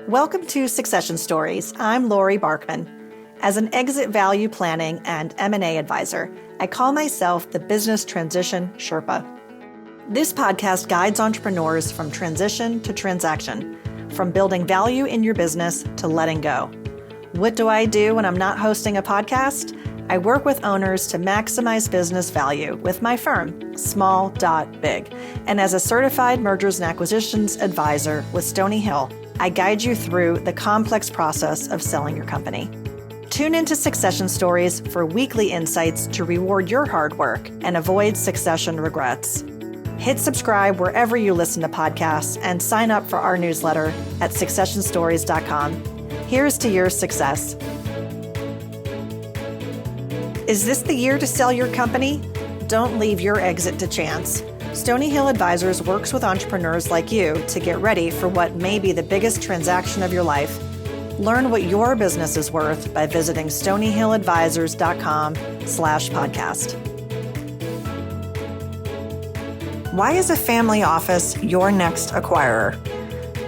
Welcome to Succession Stories. I'm Laurie Barkman. As an exit value planning and M&A advisor, I call myself the Business Transition Sherpa. This podcast guides entrepreneurs from transition to transaction, from building value in your business to letting go. What do I do when I'm not hosting a podcast? I work with owners to maximize business value with my firm, Small.Big. And as a certified mergers and acquisitions advisor with Stony Hill, I guide you through the complex process of selling your company. Tune into Succession Stories for weekly insights to reward your hard work and avoid succession regrets. Hit subscribe wherever you listen to podcasts and sign up for our newsletter at successionstories.com. Here's to your success. Is this the year to sell your company? Don't leave your exit to chance. Stony Hill Advisors works with entrepreneurs like you to get ready for what may be the biggest transaction of your life. Learn what your business is worth by visiting stonyhilladvisors.com/podcast. Why is a family office your next acquirer?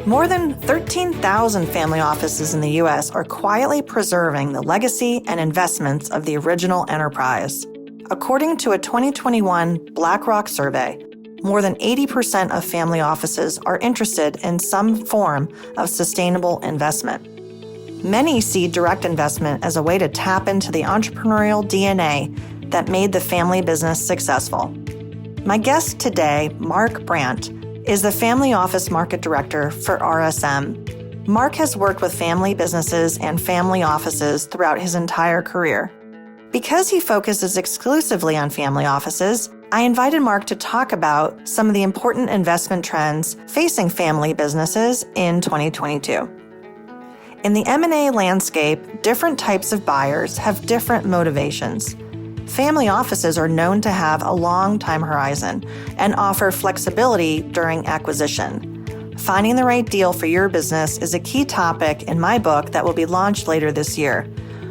More than 13,000 family offices in the U.S. are quietly preserving the legacy and investments of the original enterprise. According to a 2021 BlackRock survey, more than 80% of family offices are interested in some form of sustainable investment. Many see direct investment as a way to tap into the entrepreneurial DNA that made the family business successful. My guest today, Mark Brandt, is the Family Office Market Director for RSM. Mark has worked with family businesses and family offices throughout his entire career. Because he focuses exclusively on family offices, I invited Mark to talk about some of the important investment trends facing family businesses in 2022. In the M&A landscape, different types of buyers have different motivations. Family offices are known to have a long time horizon and offer flexibility during acquisition. Finding the right deal for your business is a key topic in my book that will be launched later this year.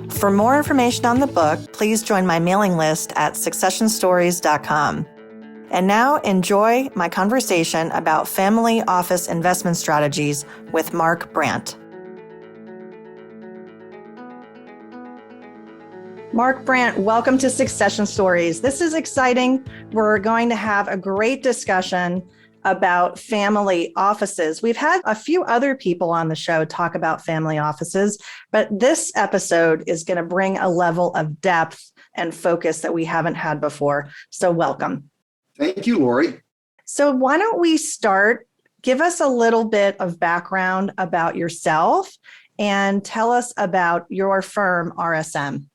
For more information on the book, please join my mailing list at successionstories.com. And now enjoy my conversation about family office investment strategies with Mark Brandt. Mark Brandt, welcome to Succession Stories. This is exciting. We're going to have a great discussion about family offices. We've had a few other people on the show talk about family offices, but this episode is going to bring a level of depth and focus that we haven't had before. So welcome. Thank you, Laurie. So why don't we start? Give us a little bit of background about yourself and tell us about your firm, RSM.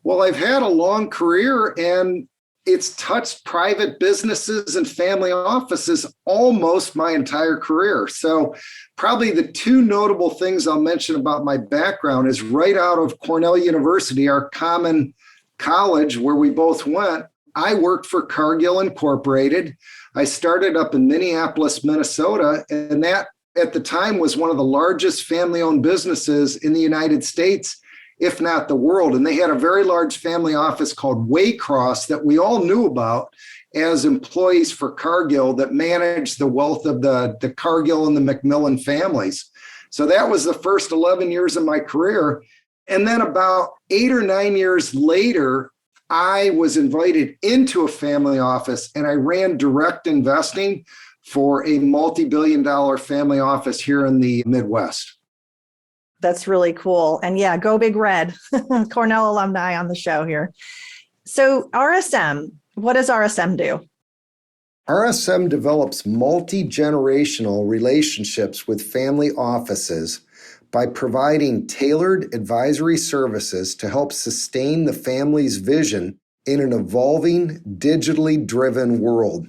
Well, I've had a long career and it's touched private businesses and family offices almost my entire career. So probably the two notable things I'll mention about my background is right out of Cornell University, our common college where we both went. I worked for Cargill Incorporated. I started up in Minneapolis, Minnesota, and that at the time was one of the largest family-owned businesses in the United States, if not the world. And they had a very large family office called Waycross that we all knew about as employees for Cargill that managed the wealth of the Cargill and the McMillan families. So that was the first 11 years of my career. And then about 8 or 9 years later, I was invited into a family office and I ran direct investing for a multi-billion-dollar family office here in the Midwest. That's really cool. And yeah, go Big Red, Cornell alumni on the show here. So RSM, what does RSM do? RSM develops multi-generational relationships with family offices by providing tailored advisory services to help sustain the family's vision in an evolving, digitally driven world.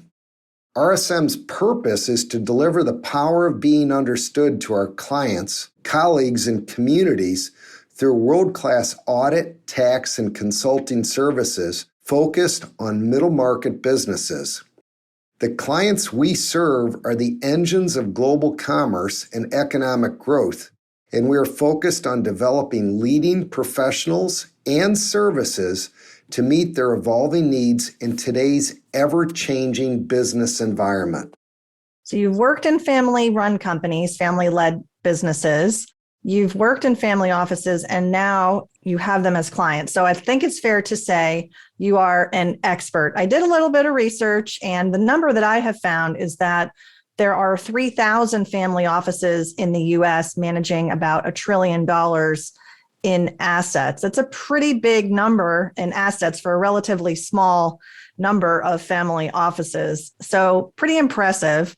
RSM's purpose is to deliver the power of being understood to our clients, colleagues, and communities through world-class audit, tax, and consulting services focused on middle-market businesses. The clients we serve are the engines of global commerce and economic growth, and we are focused on developing leading professionals and services to meet their evolving needs in today's ever-changing business environment. So you've worked in family-run companies, family-led businesses. You've worked in family offices and now you have them as clients. So I think it's fair to say you are an expert. I did a little bit of research, and the number that I have found is that there are 3,000 family offices in the US managing about $1 trillion in assets. That's a pretty big number in assets for a relatively small number of family offices. So pretty impressive.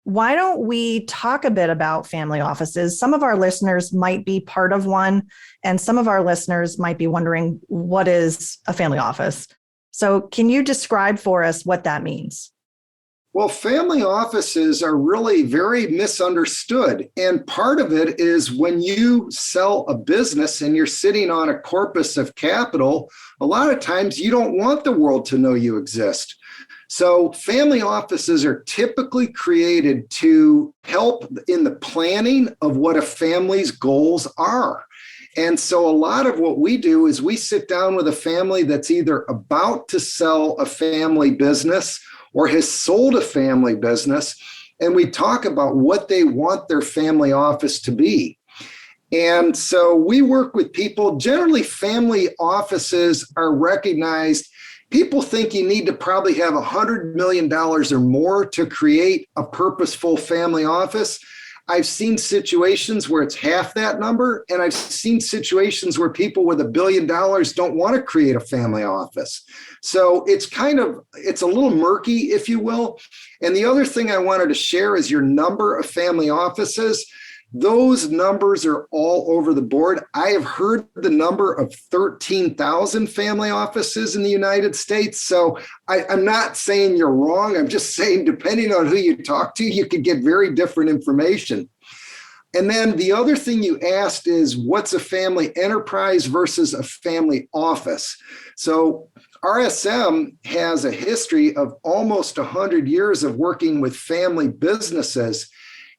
Why don't we talk a bit about family offices? Some of our listeners might be part of one, and some of our listeners might be wondering, what is a family office? So can you describe for us what that means? Well, family offices are really very misunderstood. And part of it is when you sell a business and you're sitting on a corpus of capital, a lot of times you don't want the world to know you exist. So family offices are typically created to help in the planning of what a family's goals are. And so a lot of what we do is we sit down with a family that's either about to sell a family business or has sold a family business, and we talk about what they want their family office to be. And so we work with people. Generally, family offices are recognized. People think you need to probably have $100 million or more to create a purposeful family office. I've seen situations where it's half that number, and I've seen situations where people with $1 billion don't want to create a family office. So it's a little murky, if you will. And the other thing I wanted to share is your number of family offices. Those numbers are all over the board. I have heard the number of 13,000 family offices in the United States. So I'm not saying you're wrong. I'm just saying, depending on who you talk to, you could get very different information. And then the other thing you asked is, what's a family enterprise versus a family office? So RSM has a history of almost 100 years of working with family businesses.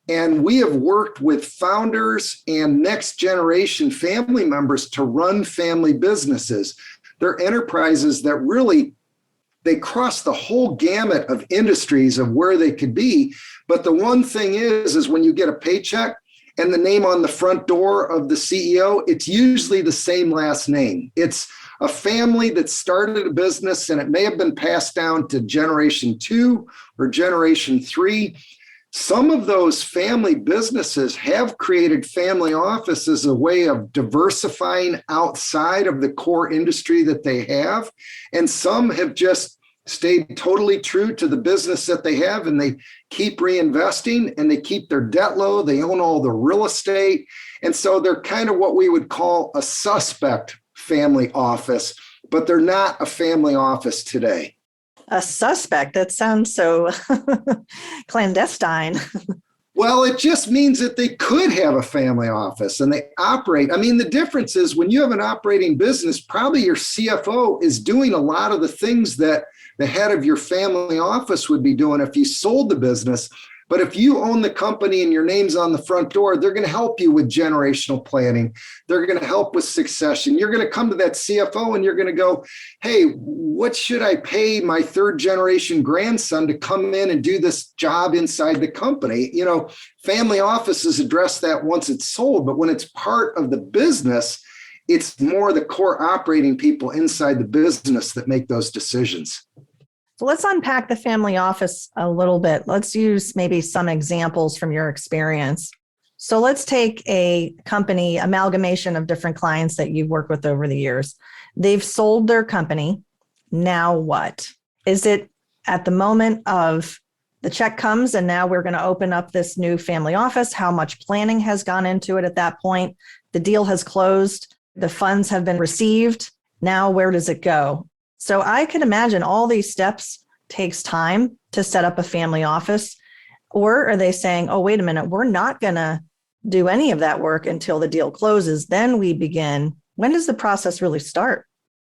And we have worked with founders and next generation family members to run family businesses. They're enterprises that really, they cross the whole gamut of industries of where they could be. But the one thing is when you get a paycheck and the name on the front door of the CEO, it's usually the same last name. It's a family that started a business and it may have been passed down to generation 2 or generation 3. Some of those family businesses have created family offices as a way of diversifying outside of the core industry that they have. And some have just stayed totally true to the business that they have, and they keep reinvesting and they keep their debt low. They own all the real estate. And so they're kind of what we would call a suspect family office, but they're not a family office today. A suspect? That sounds so clandestine. Well, it just means that they could have a family office and they operate. I mean, the difference is when you have an operating business, probably your CFO is doing a lot of the things that the head of your family office would be doing if you sold the business. But if you own the company and your name's on the front door, they're going to help you with generational planning. They're going to help with succession. You're going to come to that CFO and you're going to go, hey, what should I pay my third generation grandson to come in and do this job inside the company? You know, family offices address that once it's sold, but when it's part of the business, it's more the core operating people inside the business that make those decisions. So let's unpack the family office a little bit. Let's use maybe some examples from your experience. So let's take a company amalgamation of different clients that you've worked with over the years. They've sold their company. Now what? Is it at the moment of the check comes and now we're going to open up this new family office? How much planning has gone into it at that point? The deal has closed. The funds have been received. Now where does it go? So I can imagine all these steps takes time to set up a family office. Or are they saying, oh, wait a minute, we're not going to do any of that work until the deal closes. Then we begin. When does the process really start?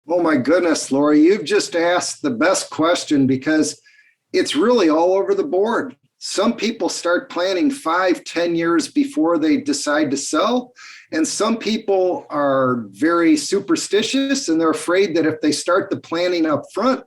Oh, my goodness, Laurie, you've just asked the best question because it's really all over the board. Some people start planning 5-10 years before they decide to sell. And some people are very superstitious and they're afraid that if they start the planning up front,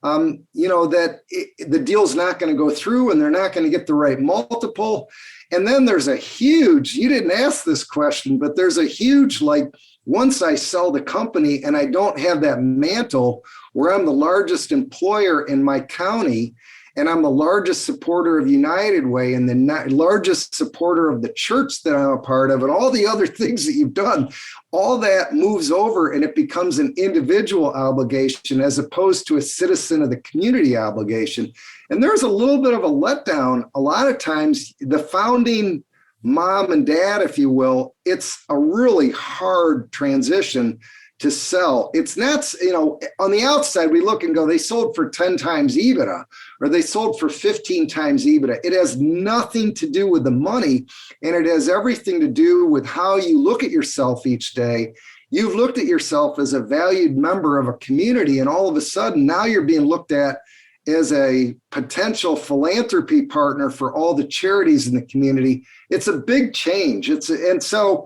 the deal's not going to go through and they're not going to get the right multiple. And then there's a huge, you didn't ask this question, but there's a huge, like, once I sell the company and I don't have that mantle where I'm the largest employer in my county, and I'm the largest supporter of United Way and the largest supporter of the church that I'm a part of, and all the other things that you've done, all that moves over and it becomes an individual obligation as opposed to a citizen of the community obligation. And there's a little bit of a letdown. A lot of times, the founding mom and dad, if you will, it's a really hard transition to sell. It's not, on the outside, we look and go, they sold for 10 times EBITDA, or they sold for 15 times EBITDA. It has nothing to do with the money, and it has everything to do with how you look at yourself each day. You've looked at yourself as a valued member of a community, and all of a sudden, now you're being looked at as a potential philanthropy partner for all the charities in the community. It's a big change. And so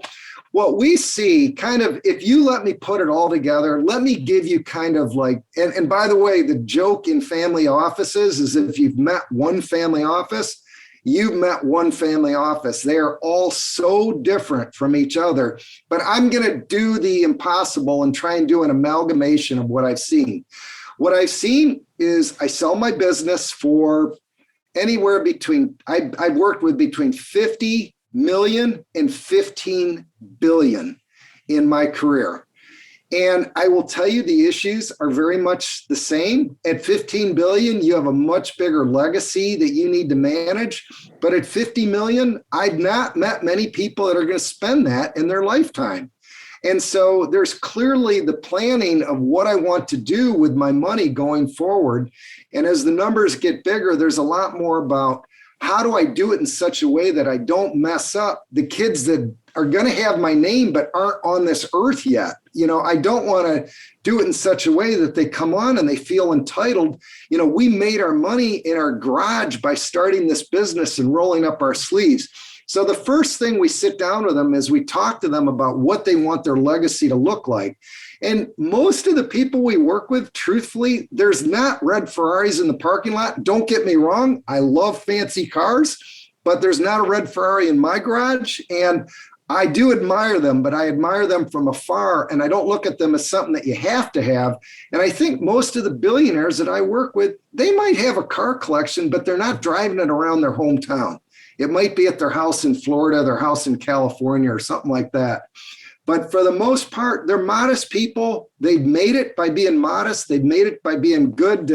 what we see, kind of, if you let me put it all together, let me give you kind of like, and by the way, the joke in family offices is if you've met one family office, you've met one family office. They are all so different from each other, but I'm going to do the impossible and try and do an amalgamation of what I've seen. What I've seen is I sell my business for anywhere between, I've worked with between 50 million and 15 billion in my career. And I will tell you, the issues are very much the same. At 15 billion, you have a much bigger legacy that you need to manage. But at 50 million, I've not met many people that are going to spend that in their lifetime. And so there's clearly the planning of what I want to do with my money going forward. And as the numbers get bigger, there's a lot more about how do I do it in such a way that I don't mess up the kids that are going to have my name but aren't on this earth yet. I don't want to do it in such a way that they come on and they feel entitled. We made our money in our garage by starting this business and rolling up our sleeves. So the first thing we sit down with them is we talk to them about what they want their legacy to look like. And most of the people we work with, truthfully, there's not red Ferraris in the parking lot. Don't get me wrong. I love fancy cars, but there's not a red Ferrari in my garage. And I do admire them, but I admire them from afar, and I don't look at them as something that you have to have. And I think most of the billionaires that I work with, they might have a car collection, but they're not driving it around their hometown. It might be at their house in Florida, their house in California, or something like that. But for the most part, they're modest people. They've made it by being modest. They've made it by being good.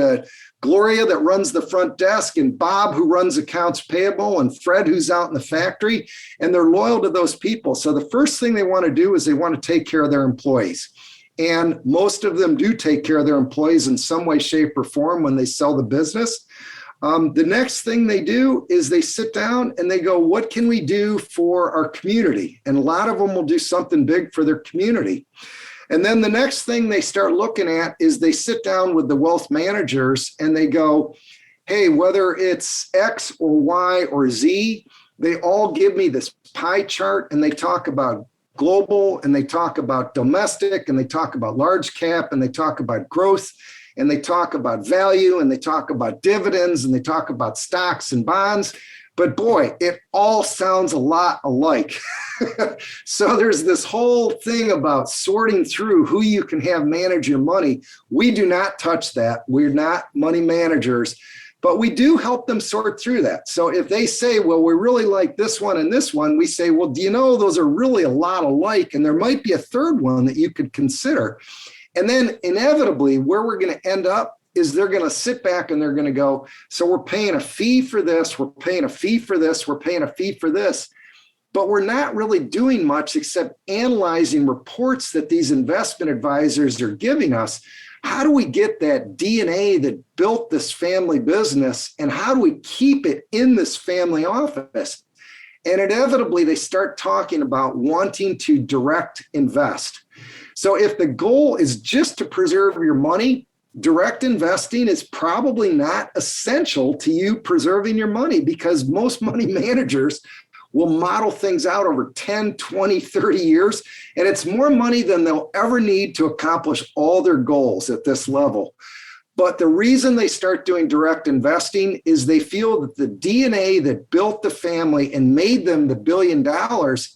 Gloria that runs the front desk, and Bob who runs accounts payable, and Fred who's out in the factory, and they're loyal to those people. So the first thing they want to do is they want to take care of their employees. And most of them do take care of their employees in some way, shape, or form when they sell the business. The next thing they do is they sit down and they go, what can we do for our community? And a lot of them will do something big for their community. And then the next thing they start looking at is they sit down with the wealth managers and they go, hey, whether it's X or Y or Z, they all give me this pie chart, and they talk about global, and they talk about domestic, and they talk about large cap, and they talk about growth, and they talk about value, and they talk about dividends, and they talk about stocks and bonds. But boy, it all sounds a lot alike. So there's this whole thing about sorting through who you can have manage your money. We do not touch that. We're not money managers, but we do help them sort through that. So if they say, well, we really like this one and this one, we say, well, do you know those are really a lot alike? And there might be a third one that you could consider. And then inevitably, where we're going to end up is they're going to sit back and they're going to go, so we're paying a fee for this, we're paying a fee for this, we're paying a fee for this. But we're not really doing much except analyzing reports that these investment advisors are giving us. How do we get that DNA that built this family business, and how do we keep it in this family office? And inevitably, they start talking about wanting to direct invest. So if the goal is just to preserve your money, direct investing is probably not essential to you preserving your money, because most money managers will model things out over 10, 20, 30 years, and it's more money than they'll ever need to accomplish all their goals at this level. But the reason they start doing direct investing is they feel that the DNA that built the family and made them the $1 billion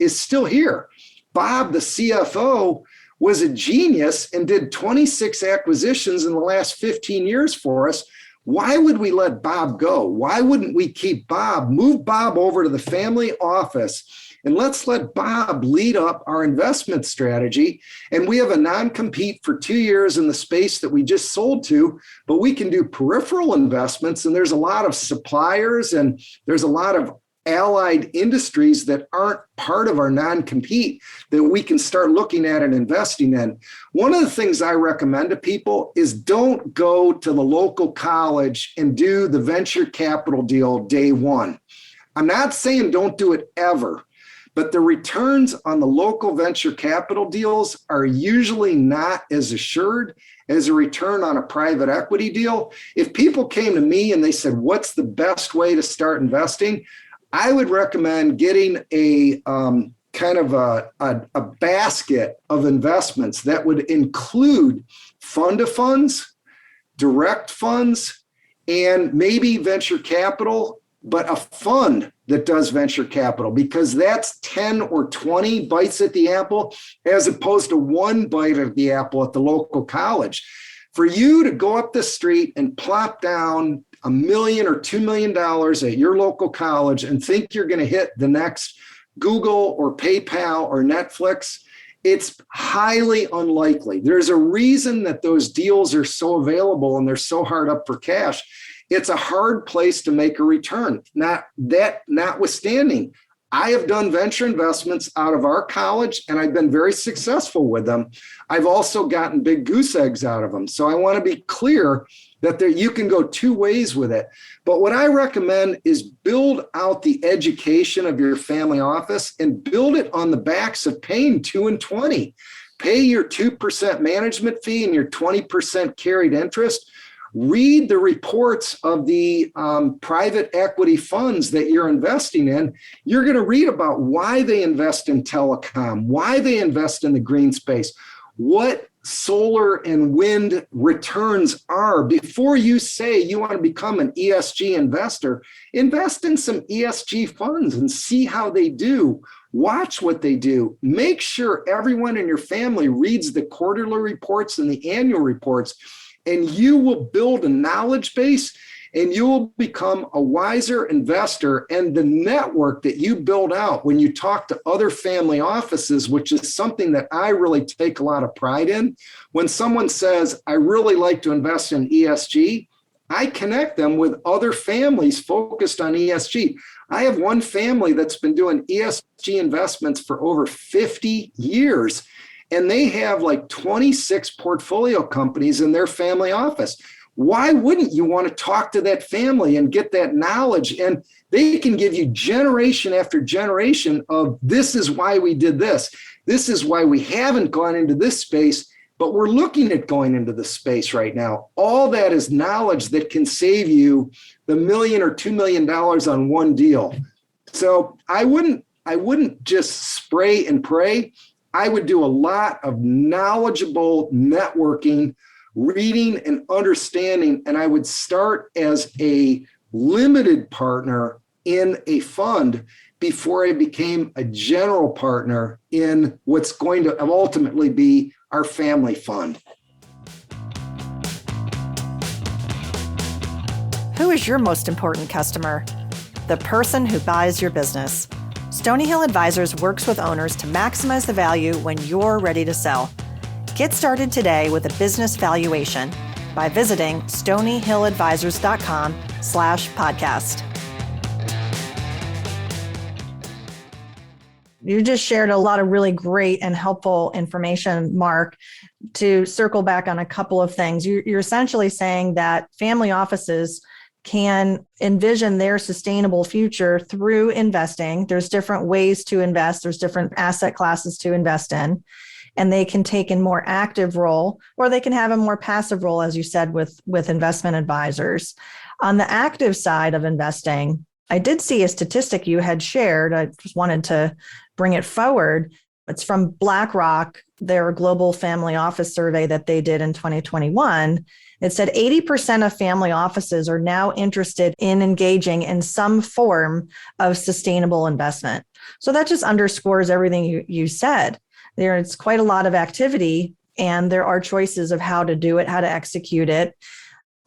is still here. Bob, the CFO, was a genius and did 26 acquisitions in the last 15 years for us. Why would we let Bob go? Why wouldn't we keep Bob, move Bob over to the family office, and let's let Bob lead up our investment strategy? And we have a non-compete for 2 years in the space that we just sold to, but we can do peripheral investments. And there's a lot of suppliers and there's a lot of allied industries that aren't part of our non-compete that we can start looking at and investing in. One of the things I recommend to people is don't go to the local college and do the venture capital deal day one. I'm not saying don't do it ever, but the returns on the local venture capital deals are usually not as assured as a return on a private equity deal. If people came to me and they said, what's the best way to start investing? I would recommend getting a kind of a basket of investments that would include fund of funds, direct funds, and maybe venture capital, but a fund that does venture capital, because that's 10 or 20 bites at the apple as opposed to one bite of the apple at the local college. For you to go up the street and plop down $1 million or $2 million at your local college and think you're going to hit the next Google or PayPal or Netflix, it's highly unlikely. There's a reason that those deals are so available and they're so hard up for cash. It's a hard place to make a return. Notwithstanding, I have done venture investments out of our college and I've been very successful with them. I've also gotten big goose eggs out of them. So I want to be clear that you can go two ways with it. But what I recommend is build out the education of your family office and build it on the backs of paying 2 and 20. Pay your 2% management fee and your 20% carried interest. Read the reports of the private equity funds that you're investing in. You're going to read about why they invest in telecom, why they invest in the green space, what solar and wind returns are. Before you say you want to become an ESG investor, invest in some ESG funds and see how they do. Watch what they do. Make sure everyone in your family reads the quarterly reports and the annual reports, and you will build a knowledge base and you will become a wiser investor. And the network that you build out when you talk to other family offices, which is something that I really take a lot of pride in. When someone says, I really like to invest in ESG, I connect them with other families focused on ESG. I have one family that's been doing ESG investments for over 50 years, and they have like 26 portfolio companies in their family office. Why wouldn't you want to talk to that family and get that knowledge? And they can give you generation after generation of this is why we did this. This is why we haven't gone into this space, but we're looking at going into this space right now. All that is knowledge that can save you the $1 million or $2 million on one deal. So I wouldn't just spray and pray. I would do a lot of knowledgeable networking, reading and understanding, and I would start as a limited partner in a fund before I became a general partner in what's going to ultimately be our family fund. Who is your most important customer? The person who buys your business. Stony Hill Advisors works with owners to maximize the value when you're ready to sell. Get started today with a business valuation by visiting stonyhilladvisors.com/podcast. You just shared a lot of really great and helpful information, Mark. To circle back on a couple of things, you're essentially saying that family offices can envision their sustainable future through investing. There's different ways to invest. There's different asset classes to invest in. And they can take a more active role, or they can have a more passive role, as you said, with investment advisors. On the active side of investing, I did see a statistic you had shared. I just wanted to bring it forward. It's from BlackRock, their global family office survey that they did in 2021. It said 80% of family offices are now interested in engaging in some form of sustainable investment. So that just underscores everything you said. There's quite a lot of activity, and there are choices of how to do it, how to execute it.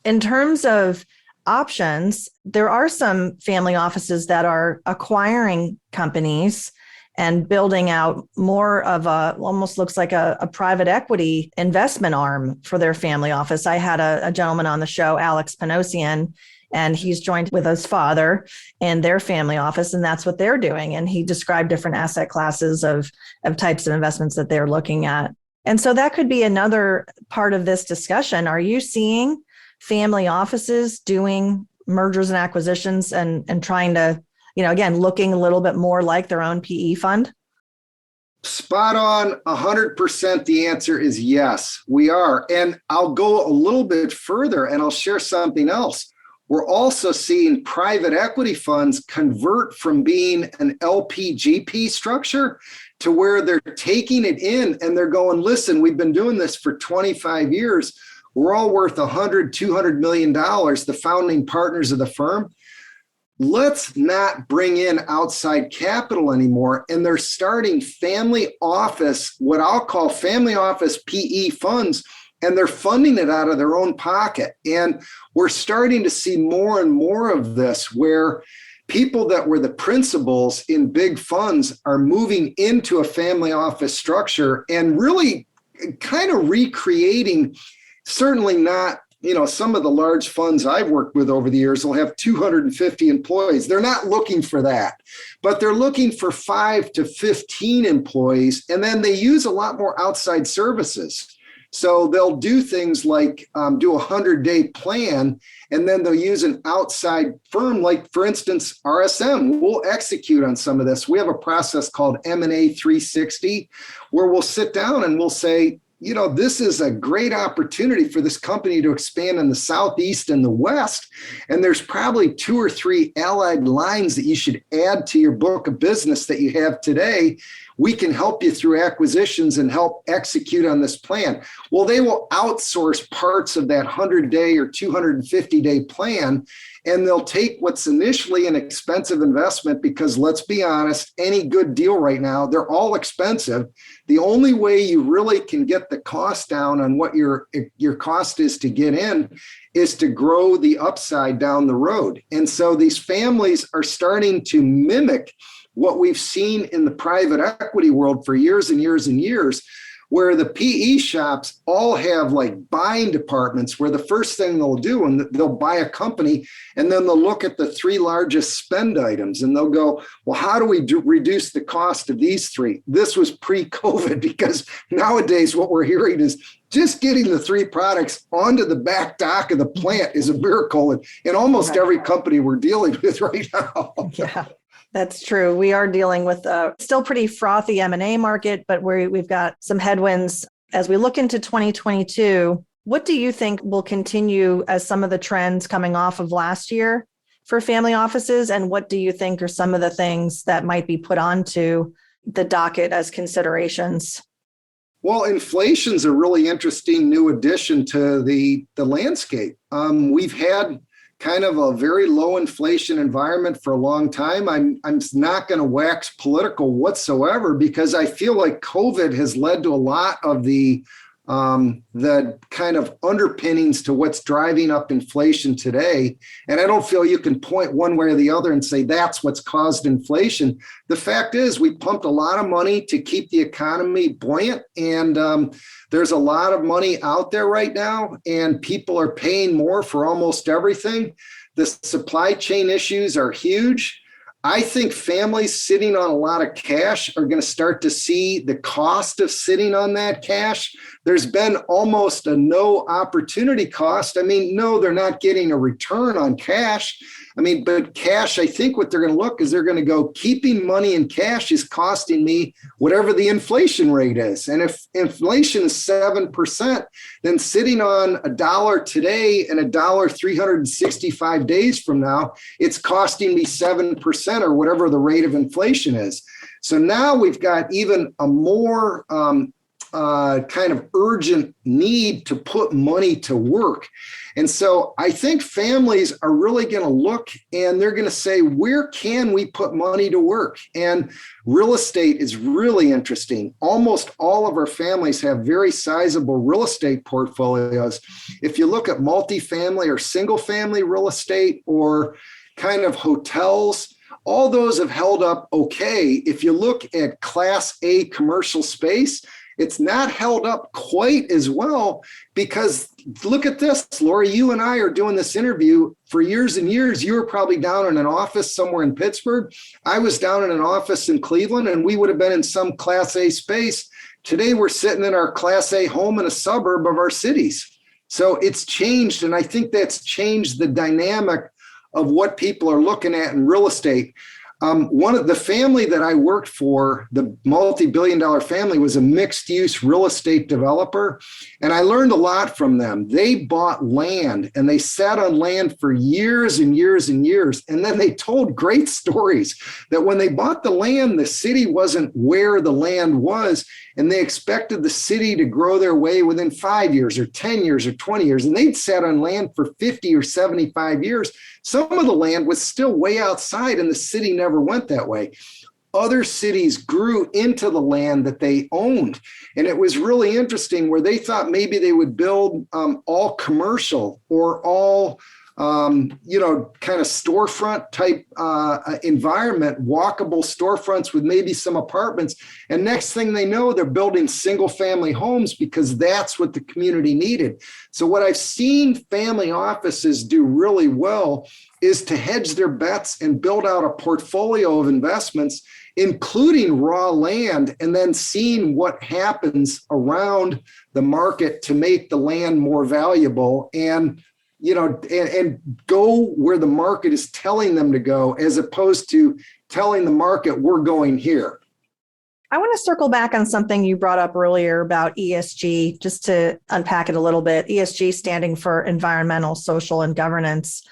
In terms of options, there are some family offices that are acquiring companies and building out more of almost looks like a private equity investment arm for their family office. I had a gentleman on the show, Alex Panosian, and he's joined with his father in their family office, and that's what they're doing. And he described different asset classes of types of investments that they're looking at. And so that could be another part of this discussion. Are you seeing family offices doing mergers and acquisitions and trying to, again, looking a little bit more like their own PE fund? Spot on, 100%. The answer is yes, we are. And I'll go a little bit further and I'll share something else. We're also seeing private equity funds convert from being an LP-GP structure to where they're taking it in and they're going, listen, we've been doing this for 25 years. We're all worth $100, $200 million, the founding partners of the firm. Let's not bring in outside capital anymore. And they're starting family office, what I'll call family office PE funds, and they're funding it out of their own pocket. And we're starting to see more and more of this where people that were the principals in big funds are moving into a family office structure and really kind of recreating, certainly not, some of the large funds I've worked with over the years will have 250 employees. They're not looking for that, but they're looking for 5 to 15 employees. And then they use a lot more outside services. So they'll do things like do a 100-day plan, and then they'll use an outside firm, like, for instance, RSM. We'll execute on some of this. We have a process called M&A 360, where we'll sit down and we'll say, this is a great opportunity for this company to expand in the Southeast and the West. And there's probably 2 or 3 allied lines that you should add to your book of business that you have today. We can help you through acquisitions and help execute on this plan. Well, they will outsource parts of that 100-day or 250-day plan, and they'll take what's initially an expensive investment, because let's be honest, any good deal right now, they're all expensive. The only way you really can get the cost down on what your cost is to get in is to grow the upside down the road. And so these families are starting to mimic what we've seen in the private equity world for years and years and years, where the PE shops all have like buying departments where the first thing they'll do, and they'll buy a company, and then they'll look at the 3 largest spend items and they'll go, well, how do we reduce the cost of these 3? This was pre-COVID, because nowadays what we're hearing is just getting the 3 products onto the back dock of the plant is a miracle in almost every company we're dealing with right now. Yeah. That's true. We are dealing with a still pretty frothy M&A market, but we've got some headwinds. As we look into 2022, what do you think will continue as some of the trends coming off of last year for family offices? And what do you think are some of the things that might be put onto the docket as considerations? Well, inflation's a really interesting new addition to the landscape. We've had kind of a very low inflation environment for a long time. I'm not going to wax political whatsoever, because I feel like COVID has led to a lot of the kind of underpinnings to what's driving up inflation today. And I don't feel you can point one way or the other and say that's what's caused inflation. The fact is, we pumped a lot of money to keep the economy buoyant, and there's a lot of money out there right now, and people are paying more for almost everything. The supply chain issues are huge. I think families sitting on a lot of cash are going to start to see the cost of sitting on that cash. There's been almost a no opportunity cost. I mean, no, they're not getting a return on cash. I mean, but cash, I think what they're going to look is they're going to go, keeping money in cash is costing me whatever the inflation rate is. And if inflation is 7%, then sitting on $1 today and $1 365 days from now, it's costing me 7% or whatever the rate of inflation is. So now we've got even a more kind of urgent need to put money to work. And so I think families are really going to look and they're going to say, where can we put money to work? And real estate is really interesting. Almost all of our families have very sizable real estate portfolios. If you look at multifamily or single family real estate or kind of hotels, all those have held up okay. If you look at Class A commercial space, it's not held up quite as well because look at this, Laurie, you and I are doing this interview for years and years. You were probably down in an office somewhere in Pittsburgh. I was down in an office in Cleveland and we would have been in some Class A space. Today, we're sitting in our Class A home in a suburb of our cities. So it's changed. And I think that's changed the dynamic of what people are looking at in real estate. One of the family that I worked for, the multi-billion-dollar family, was a mixed-use real estate developer, and I learned a lot from them. They bought land, and they sat on land for years and years and years, and then they told great stories that when they bought the land, the city wasn't where the land was, and they expected the city to grow their way within 5 years or 10 years or 20 years, and they'd sat on land for 50 or 75 years. Some of the land was still way outside, and the city never went that way. Other cities grew into the land that they owned. And it was really interesting where they thought maybe they would build all commercial or all, kind of storefront type environment, walkable storefronts with maybe some apartments. And next thing they know, they're building single family homes because that's what the community needed. So what I've seen family offices do really well is to hedge their bets and build out a portfolio of investments, including raw land, and then seeing what happens around the market to make the land more valuable and go where the market is telling them to go, as opposed to telling the market we're going here. I want to circle back on something you brought up earlier about ESG, just to unpack it a little bit. ESG standing for environmental, social, and governance,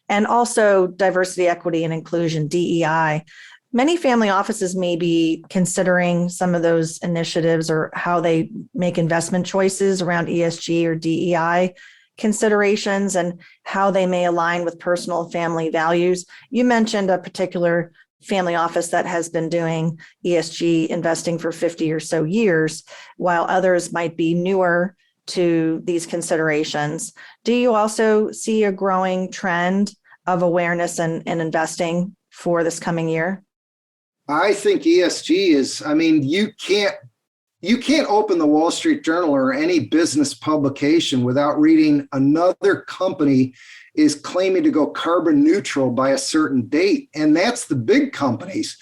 and also diversity, equity, and inclusion, DEI. Many family offices may be considering some of those initiatives or how they make investment choices around ESG or DEI considerations and how they may align with personal and family values. You mentioned a particular family office that has been doing ESG investing for 50 or so years, while others might be newer to these considerations. Do you also see a growing trend of awareness and investing for this coming year? I think ESG is, you can't open the Wall Street Journal or any business publication without reading another company is claiming to go carbon neutral by a certain date. And that's the big companies.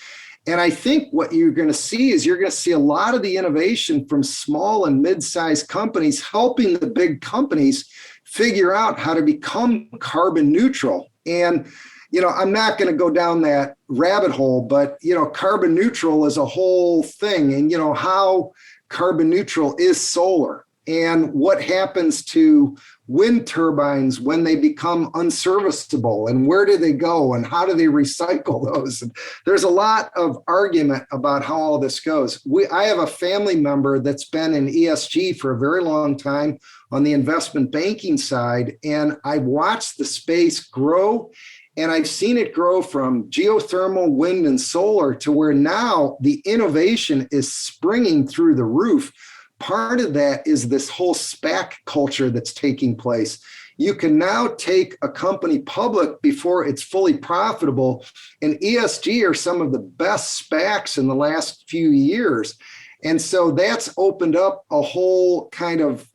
And I think what you're going to see is you're going to see a lot of the innovation from small and mid-sized companies helping the big companies figure out how to become carbon neutral. And I'm not going to go down that rabbit hole, but, carbon neutral is a whole thing. And, how carbon neutral is solar and what happens to wind turbines when they become unserviceable and where do they go and how do they recycle those? And there's a lot of argument about how all this goes. I have a family member that's been in ESG for a very long time on the investment banking side, and I've watched the space grow. And I've seen it grow from geothermal, wind, and solar to where now the innovation is springing through the roof. Part of that is this whole SPAC culture that's taking place. You can now take a company public before it's fully profitable, and ESG are some of the best SPACs in the last few years. And so that's opened up a whole kind of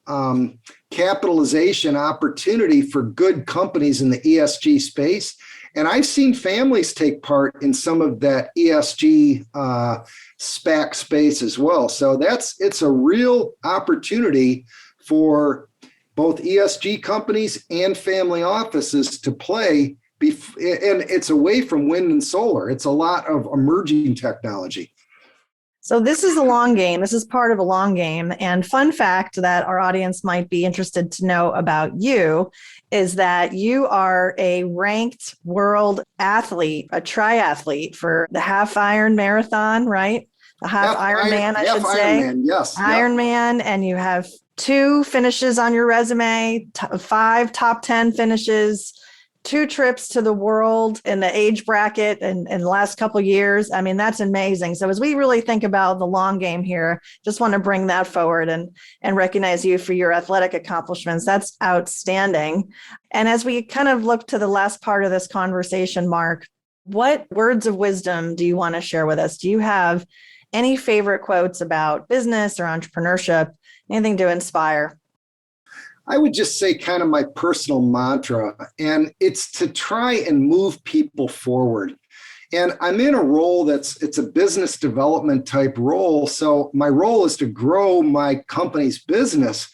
capitalization opportunity for good companies in the ESG space. And I've seen families take part in some of that ESG SPAC space as well. So it's a real opportunity for both ESG companies and family offices to play. And it's away from wind and solar. It's a lot of emerging technology. So this is a long game. This is part of a long game. And fun fact that our audience might be interested to know about you is that you are a ranked world athlete, a triathlete for the half Iron marathon, right? A half Ironman, I should half say. Ironman, yes. Ironman, and you have 2 finishes on your resume, 5 top 10 finishes, 2 trips to the world in the age bracket in the last couple of years. I mean, that's amazing. So as we really think about the long game here, just want to bring that forward and recognize you for your athletic accomplishments. That's outstanding. And as we kind of look to the last part of this conversation, Mark, what words of wisdom do you want to share with us? Do you have any favorite quotes about business or entrepreneurship, anything to inspire? I would just say kind of my personal mantra, and it's to try and move people forward. And I'm in a role it's a business development type role. So my role is to grow my company's business.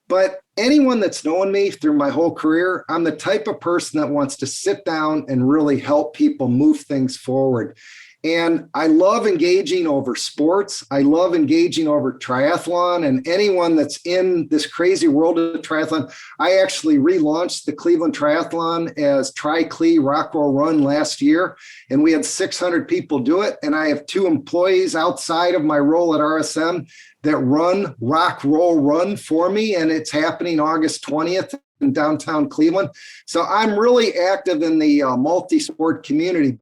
But anyone that's known me through my whole career, I'm the type of person that wants to sit down and really help people move things forward. And I love engaging over sports. I love engaging over triathlon, and anyone that's in this crazy world of triathlon. I actually relaunched the Cleveland Triathlon as Tri-Cle Rock Roll Run last year, and we had 600 people do it. And I have 2 employees outside of my role at RSM that run Rock Roll Run for me, and it's happening August 20th in downtown Cleveland. So I'm really active in the multi-sport community.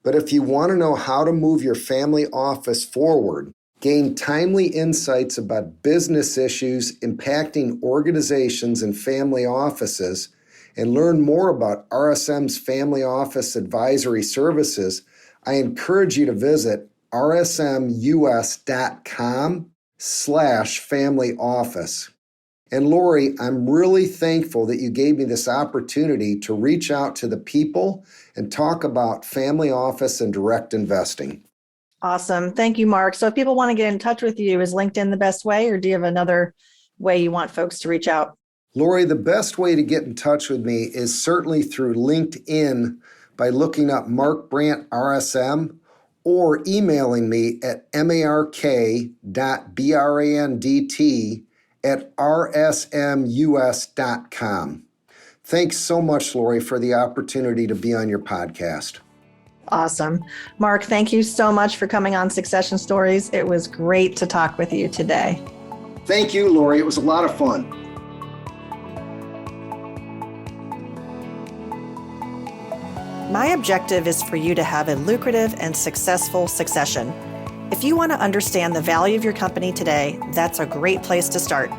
But if you want to know how to move your family office forward, gain timely insights about business issues impacting organizations and family offices, and learn more about RSM's family office advisory services, I encourage you to visit rsmus.com/family office. And Laurie, I'm really thankful that you gave me this opportunity to reach out to the people and talk about family office and direct investing. Awesome. Thank you, Mark. So if people want to get in touch with you, is LinkedIn the best way, or do you have another way you want folks to reach out? Laurie, the best way to get in touch with me is certainly through LinkedIn by looking up Mark Brandt RSM, or emailing me at mark.brandt@rsmus.com. Thanks so much, Laurie, for the opportunity to be on your podcast. Awesome. Mark, thank you so much for coming on Succession Stories. It was great to talk with you today. Thank you, Laurie. It was a lot of fun. My objective is for you to have a lucrative and successful succession. If you want to understand the value of your company today, that's a great place to start.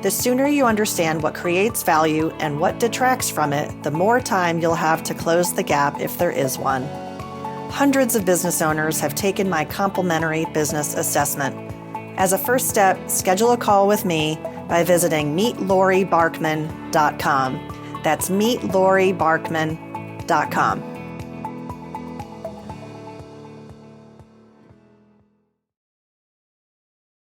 The sooner you understand what creates value and what detracts from it, the more time you'll have to close the gap if there is one. Hundreds of business owners have taken my complimentary business assessment. As a first step, schedule a call with me by visiting meetlaurie.barkman.com. That's meetlaurie.barkman.com.